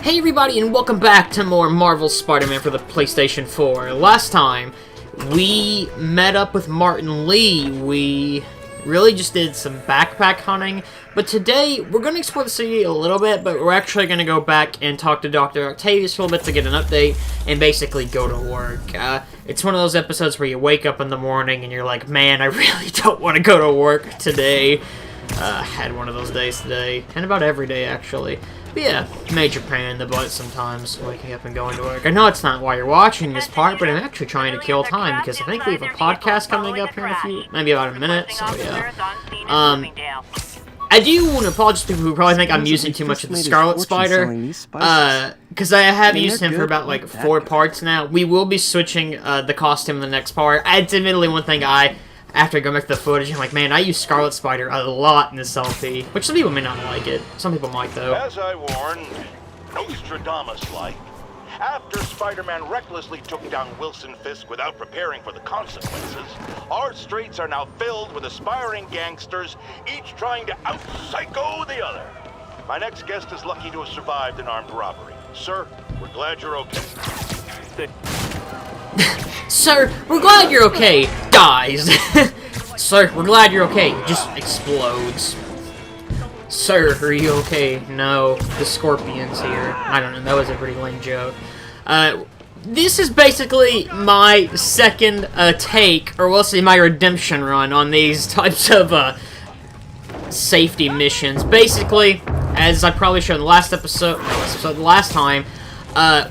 Hey everybody, and welcome back to more Marvel Spider-Man for the PlayStation 4. Last time, we met up with Martin Lee. We really just did some backpack hunting, but today, we're going to explore the city a little bit, but we're actually going to go back and talk to Dr. Octavius for a little bit to get an update, and basically go to work. It's one of those episodes where you wake up in the morning and you're like, man, I really don't want to go to work today. Had one of those days today, and about every day, actually. But yeah, major pain in the butt sometimes, waking up and going to work. I know it's not why you're watching this part, but I'm actually trying to kill time, because I think we have a podcast coming up here in a few, maybe about a minute, so yeah. I do want to apologize to people who probably think I'm using too much of the Scarlet Spider, because I have used him for about, like, 4 parts now. We will be switching the costume in the next part. It's admittedly one thing after going back to the footage, I'm like, man, I use Scarlet Spider a lot in this LP. Which some people may not like it. Some people might, though. As I warned, Nostradamus-like, after Spider-Man recklessly took down Wilson Fisk without preparing for the consequences, our streets are now filled with aspiring gangsters, each trying to out-psycho the other. My next guest is lucky to have survived an armed robbery. Sir, we're glad you're okay. Sir, we're glad you're okay. Dies. Sir, we're glad you're okay. Just explodes. Sir, are you okay? No, the Scorpion's here. I don't know, that was a pretty lame joke. This is basically my second take, or we'll say my redemption run on these types of safety missions. Basically, as I probably showed in the last episode, last time,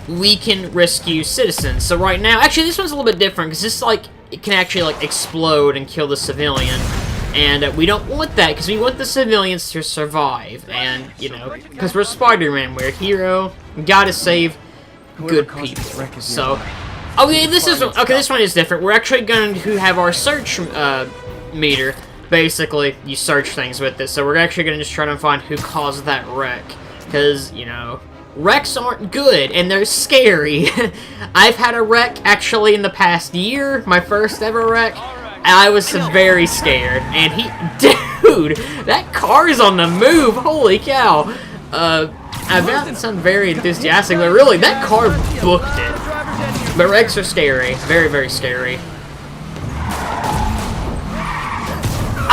we can rescue citizens. So right now, actually this one's a little bit different, because this, like, it can actually, like, explode and kill the civilian. And we don't want that, because we want the civilians to survive. And, you know, because we're Spider-Man, we're a hero, we gotta save good people. So, okay, this one is different. We're actually going to have our search meter. Basically, you search things with this. So we're actually going to just try to find who caused that wreck. Because, you know, wrecks aren't good, and they're scary. I've had a wreck, actually, in the past year, my first ever wreck, and I was very scared, and dude, that car is on the move, holy cow. I've gotten some very enthusiastic, but really, that car booked it. But wrecks are scary, very, very scary.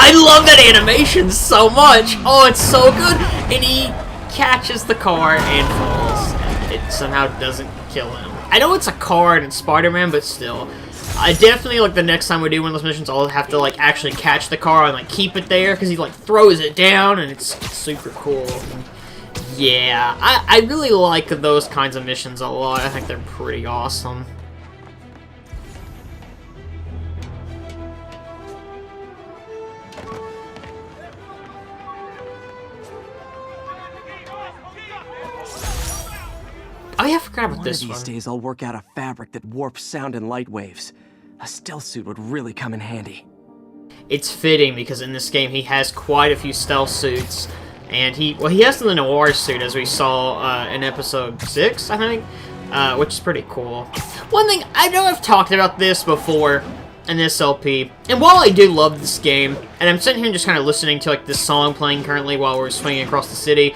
I love that animation so much, oh, it's so good, and he catches the car and falls, and it somehow doesn't kill him. I know it's a car and it's Spider-Man, but still. I definitely, like, the next time we do one of those missions, I'll have to, like, actually catch the car and, like, keep it there, because he, like, throws it down, and it's super cool. Yeah, I really like those kinds of missions a lot. I think they're pretty awesome. Oh yeah, I forgot about this one. One of these days I'll work out a fabric that warps sound and light waves. A stealth suit would really come in handy. It's fitting, because in this game he has quite a few stealth suits. And he has the Noir suit, as we saw in episode 6, I think. Which is pretty cool. One thing, I know I've talked about this before in this LP, and while I do love this game, and I'm sitting here just kind of listening to, like, this song playing currently while we're swinging across the city,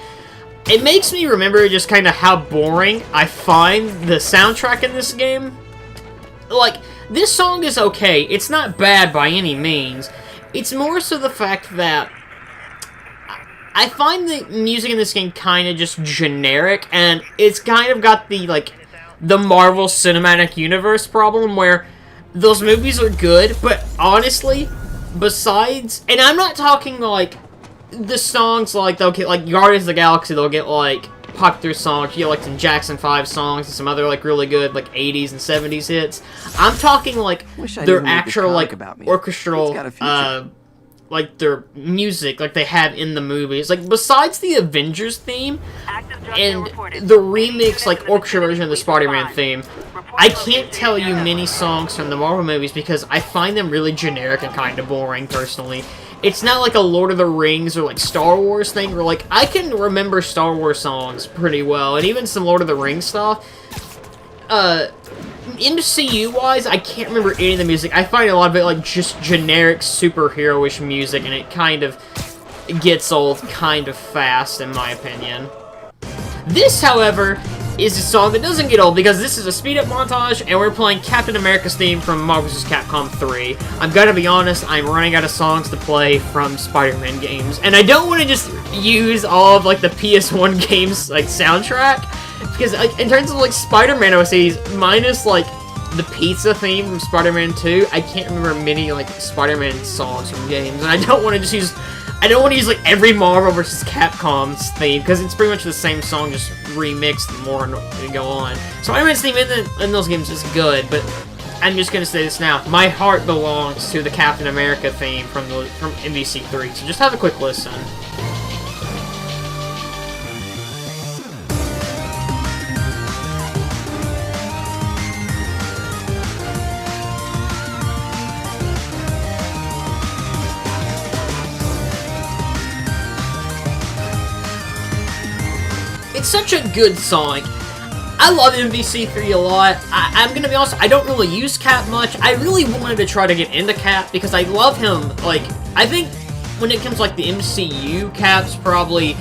it makes me remember just kind of how boring I find the soundtrack in this game. Like, this song is okay. It's not bad by any means. It's more so the fact that I find the music in this game kind of just generic, and it's kind of got the, like, the Marvel Cinematic Universe problem where those movies are good, but honestly, besides, and I'm not talking, like, the songs, like, they'll get, like, Guardians of the Galaxy, they'll get, like, popular songs, you get, like, some Jackson 5 songs, and some other, like, really good, like, 80s and 70s hits. I'm talking, like, their actual, like, orchestral, like, their music, like, they have in the movies. Like, besides the Avengers theme, and the remix, like, orchestra version of the Spider-Man theme, I can't tell you many songs from the Marvel movies, because I find them really generic and kind of boring, personally. It's not like a Lord of the Rings or, like, Star Wars thing, where, like, I can remember Star Wars songs pretty well, and even some Lord of the Rings stuff. MCU-wise, I can't remember any of the music. I find a lot of it, like, just generic superhero-ish music, and it kind of gets old kind of fast, in my opinion. This, however, is a song that doesn't get old because this is a speed-up montage, and we're playing Captain America's theme from Marvel vs. Capcom 3. I'm gonna be honest, I'm running out of songs to play from Spider-Man games, and I don't want to just use all of, like, the PS1 games, like, soundtrack, because, like, in terms of, like, Spider-Man OSTs, minus, like, the pizza theme from Spider-Man 2, I can't remember many, like, Spider-Man songs from games, and I don't want to just use... I don't want to use, like, every Marvel vs. Capcom's theme, because it's pretty much the same song, just remixed more and go on. Spider-Man's theme in those games is good, but I'm just going to say this now. My heart belongs to the Captain America theme from MVC3, so just have a quick listen. It's such a good song. I love MVC3 a lot. I'm gonna be honest, I don't really use Cap much. I really wanted to try to get into Cap because I love him. Like, I think when it comes to, like, the MCU, Cap's probably,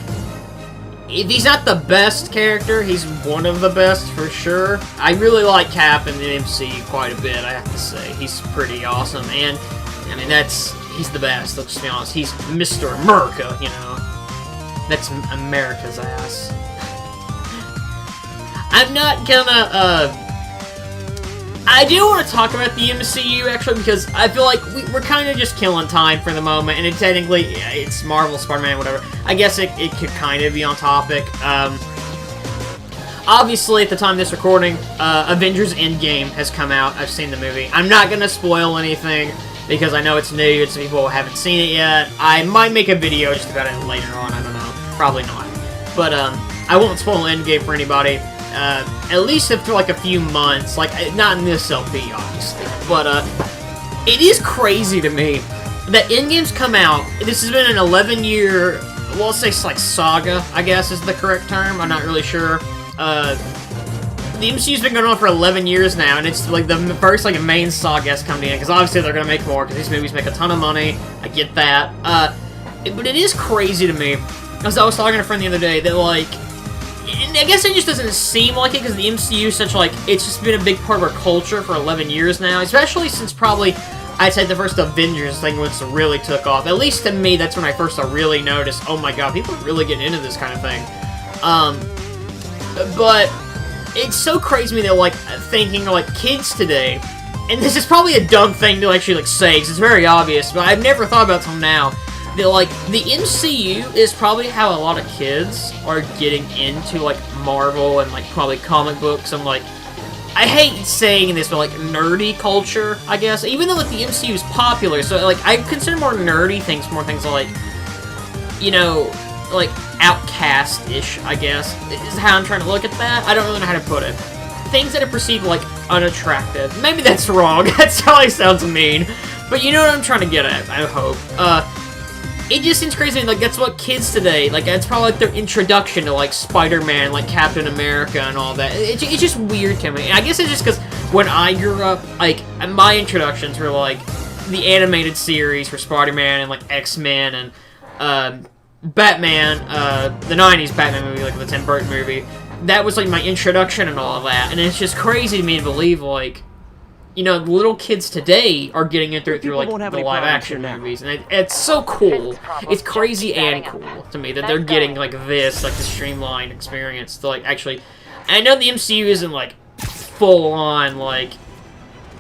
if he's not the best character, he's one of the best for sure. I really like Cap in the MCU quite a bit, I have to say. He's pretty awesome, and I mean, he's the best, let's just be honest. He's Mr. America, you know. That's America's ass. I'm not gonna, I do want to talk about the MCU, actually, because I feel like we're kind of just killing time for the moment, and technically, it's Marvel, Spider-Man, whatever. I guess it could kind of be on topic. Obviously, at the time of this recording, Avengers Endgame has come out. I've seen the movie. I'm not gonna spoil anything, because I know it's new, it's people who haven't seen it yet. I might make a video just about it later on, I don't know. Probably not. But, I won't spoil Endgame for anybody. At least for like a few months, like, not in this LP, obviously, but, it is crazy to me that Endgame's come out. This has been an 11-year, well, let's say, like, saga, I guess is the correct term, I'm not really sure. The MCU's been going on for 11 years now, and it's, like, the first, like, main saga has come in, because obviously they're gonna make more, because these movies make a ton of money, I get that, but it is crazy to me, because I was talking to a friend the other day, that, like, I guess it just doesn't seem like it, because the MCU is such, like, it's just been a big part of our culture for 11 years now, especially since probably, I'd say the first Avengers thing was really took off. At least to me, that's when I first really noticed, oh my god, people are really getting into this kind of thing. But it's so crazy to me that, like, thinking, like, kids today, and this is probably a dumb thing to actually, like, say, because it's very obvious, but I've never thought about it till now, that, like, the MCU is probably how a lot of kids are getting into, like, Marvel and, like, probably comic books and, like, I hate saying this, but, like, nerdy culture, I guess. Even though, like, the MCU is popular, so, like, I consider more nerdy things, more things like, you know, like, outcast-ish, I guess, is how I'm trying to look at that. I don't really know how to put it. Things that are perceived, like, unattractive. Maybe that's wrong. That probably sounds mean. But you know what I'm trying to get at, I hope. It just seems crazy, like, that's what kids today, like, that's probably, like, their introduction to, like, Spider-Man, like, Captain America and all that. It's just weird to me. And I guess it's just because when I grew up, like, my introductions were, like, the animated series for Spider-Man and, like, X-Men and, Batman, the 90s Batman movie, like, the Tim Burton movie. That was, like, my introduction and all of that. And it's just crazy to me to believe, like, you know, little kids today are getting into it through, like, the live-action movies, and it's so cool. It's crazy and cool to me that they're getting, like, this, like, the streamlined experience to, like, actually... And I know the MCU isn't, like, full-on, like,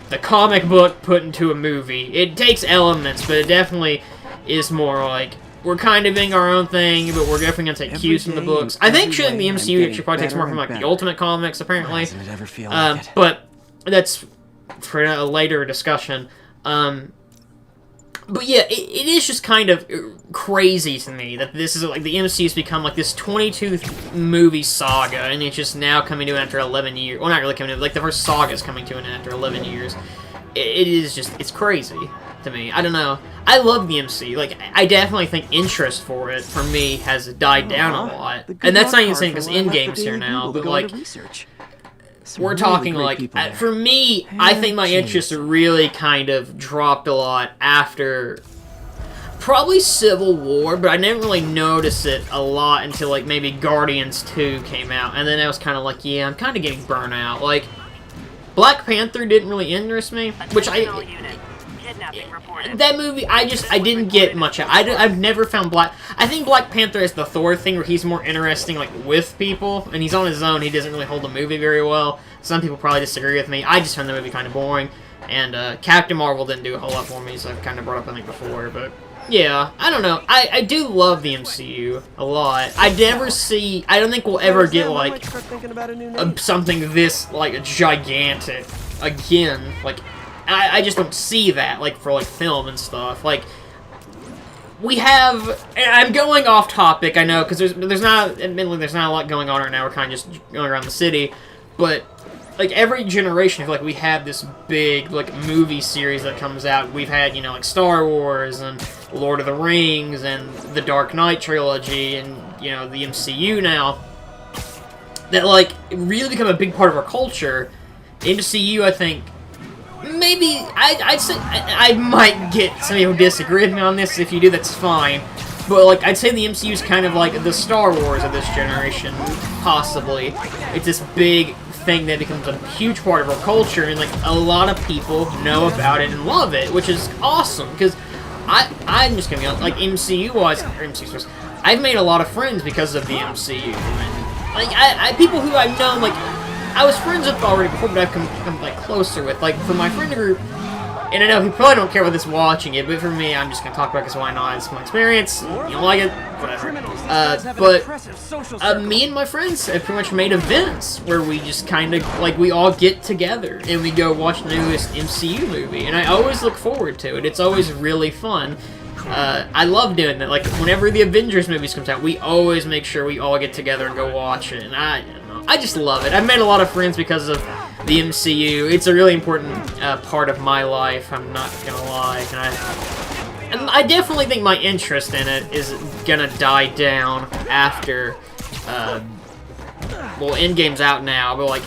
the comic book put into a movie. It takes elements, but it definitely is more, like, we're kind of doing our own thing, but we're definitely going to take cues from the books. I think shooting the MCU actually probably takes more from, like, the Ultimate Comics, apparently. But that's... for a later discussion. But yeah, it is just kind of crazy to me that this is, like, the MCU's become, like, this 22-movie saga, and it's just now coming to an end after 11 years. Well, not really coming to, like, the first saga's coming to an end after 11 years. It is just, it's crazy to me. I don't know. I love the MCU. Like, I definitely think interest for it, for me, has died down a lot. And that's not even saying because Endgame's here now, but, like... We're talking, like, for me, I think my interest really kind of dropped a lot after Probably Civil War, but I didn't really notice it a lot until, like, maybe Guardians 2 came out. And then I was kind of like, yeah, I'm kind of getting burnt out. Like, Black Panther didn't really interest me, which that movie, I didn't get much out. I've never found I think Black Panther is the Thor thing where he's more interesting, like, with people, and he's on his own. He doesn't really hold the movie very well. Some people probably disagree with me. I just found the movie kind of boring. And Captain Marvel didn't do a whole lot for me, so I've kind of brought up, I think, before, but yeah, I don't know. I do love the MCU a lot. I don't think we'll ever get, like, something this, like, gigantic again. Like, I just don't see that, like, for, like, film and stuff. Like, we have, and I'm going off topic, I know, because admittedly, there's not a lot going on right now. We're kind of just going around the city, but like, every generation, I feel like we have this big, like, movie series that comes out. We've had, you know, like, Star Wars, and Lord of the Rings, and the Dark Knight trilogy, and, you know, the MCU now, that, like, really become a big part of our culture. MCU, I think, maybe, I'd say, I might get some people who disagree with me on this. If you do, that's fine. But, like, I'd say the MCU is kind of like the Star Wars of this generation, possibly. It's this big thing that becomes a huge part of our culture, and, like, a lot of people know about it and love it, which is awesome, because I'm just gonna be honest, like, MCU-wise, I've made a lot of friends because of the MCU, and, like, people who I've known, like, I was friends with already before, but I've come like, closer with, like, for my friend group, and I know he probably don't care about this watching it, but for me, I'm just gonna talk about it because why not? It's my experience. You don't like it, whatever. But me and my friends have pretty much made events where we just kind of, like, we all get together and we go watch the newest MCU movie, and I always look forward to it. It's always really fun. I love doing that. Like, whenever the Avengers movies comes out, we always make sure we all get together and go watch it, and I just love it. I've made a lot of friends because of the MCU. It's a really important part of my life, I'm not gonna lie. And I definitely think my interest in it is gonna die down after, well, Endgame's out now, but, like,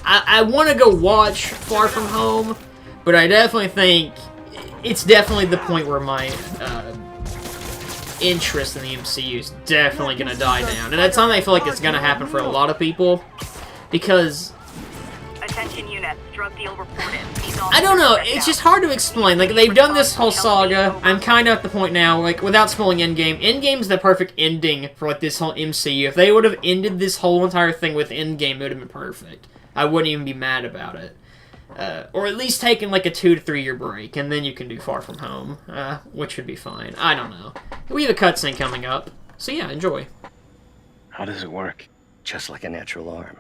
I want to go watch Far From Home, but I definitely think it's definitely the point where my interest in the MCU is definitely gonna die down, and that's something I feel like it's gonna happen for a lot of people, because attention units, drug deal reported. I don't know, it's just hard to explain. Like, they've done this whole saga. I'm kind of at the point now, like, without spoiling Endgame's the perfect ending for, like, this whole MCU. If they would have ended this whole entire thing with Endgame, it would have been perfect. I wouldn't even be mad about it. Or at least taking, like, a 2 to 3 year break, and then you can do Far From Home, which would be fine. I don't know. We have a cutscene coming up, so yeah, enjoy. How does it work? Just like a natural arm.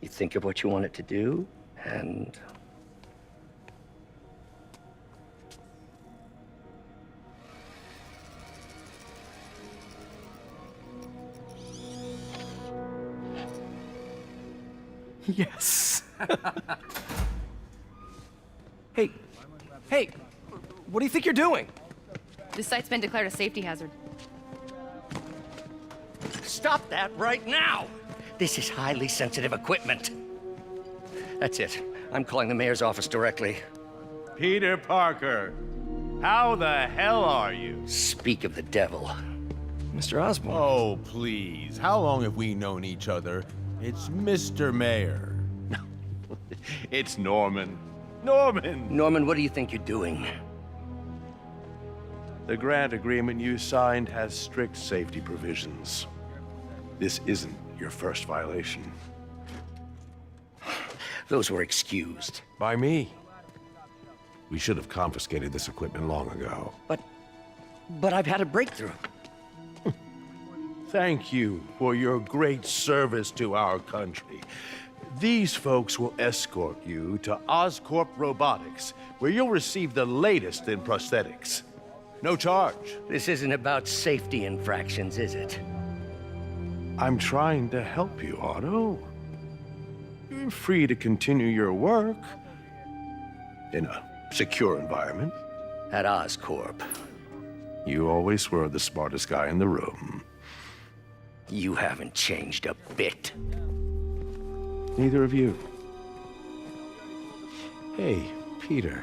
You think of what you want it to do, and... Yes. Hey, what do you think you're doing? This site's been declared a safety hazard. Stop that right now! This is highly sensitive equipment. That's it. I'm calling the mayor's office directly. Peter Parker, how the hell are you? Speak of the devil. Mr. Osborn. Oh, please. How long have we known each other? It's Mr. Mayor. It's Norman. Norman! Norman, what do you think you're doing? The grant agreement you signed has strict safety provisions. This isn't your first violation. Those were excused. By me. We should have confiscated this equipment long ago. But I've had a breakthrough. Thank you for your great service to our country. These folks will escort you to Oscorp Robotics, where you'll receive the latest in prosthetics. No charge. This isn't about safety infractions, is it? I'm trying to help you, Otto. You're free to continue your work in a secure environment. At Oscorp. You always were the smartest guy in the room. You haven't changed a bit. Neither of you. Hey, Peter.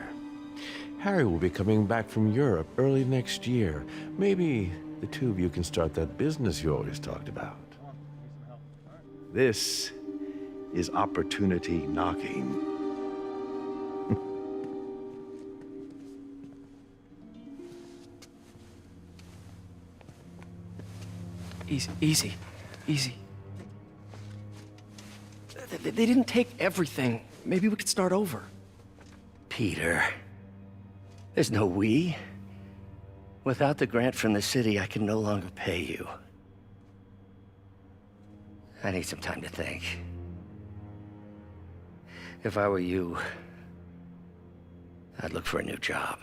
Harry will be coming back from Europe early next year. Maybe the two of you can start that business you always talked about. This is opportunity knocking. Easy. They didn't take everything. Maybe we could start over. Peter, there's no we. Without the grant from the city, I can no longer pay you. I need some time to think. If I were you, I'd look for a new job.